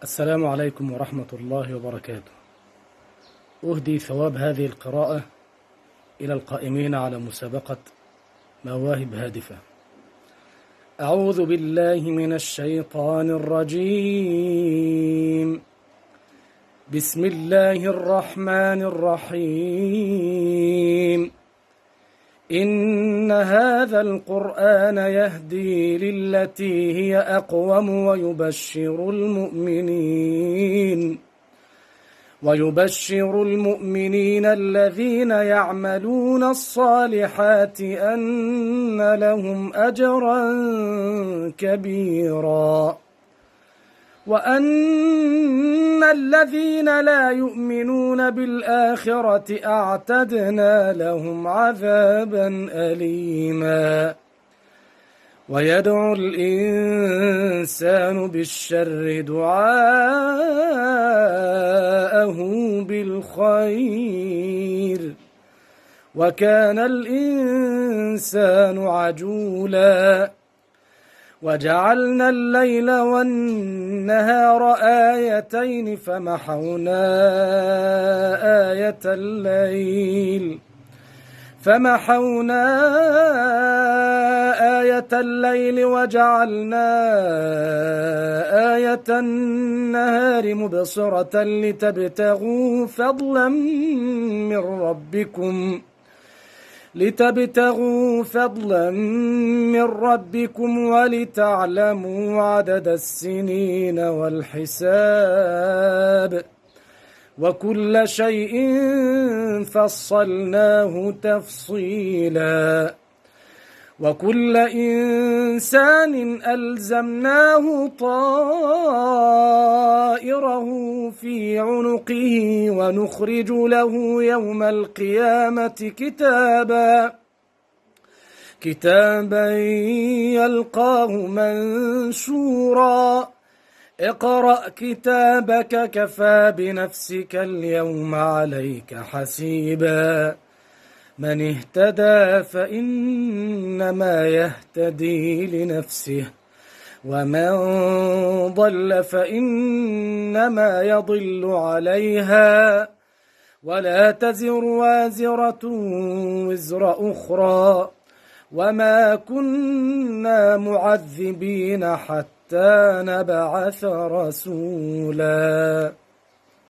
السلام عليكم ورحمة الله وبركاته. أهدي ثواب هذه القراءة إلى القائمين على مسابقة مواهب هادفة. أعوذ بالله من الشيطان الرجيم. بسم الله الرحمن الرحيم. إن هذا القرآن يهدي للتي هي أقوم ويبشر المؤمنين الذين يعملون الصالحات أن لهم أجرا كبيرا وأن الذين لا يؤمنون بالآخرة أعتدنا لهم عذابا أليما. ويدعو الإنسان بالشر دعاءه بالخير وكان الإنسان عجولا. وجعلنا الليل والنهار آيتين فمحونا آية الليل وجعلنا آية النهار مبصرة لتبتغوا فضلا من ربكم ولتعلموا عدد السنين والحساب وكل شيء فصلناه تفصيلا. وكل إنسان ألزمناه طائره في عنقه ونخرج له يوم القيامة كتابا يلقاه منشورا. اقرأ كتابك كفى بنفسك اليوم عليك حسيبا. من اهتدى فإنما يهتدي لنفسه ومن ضل فإنما يضل عليها ولا تزر وازرة وزر أخرى وما كنا معذبين حتى نبعث رسولا.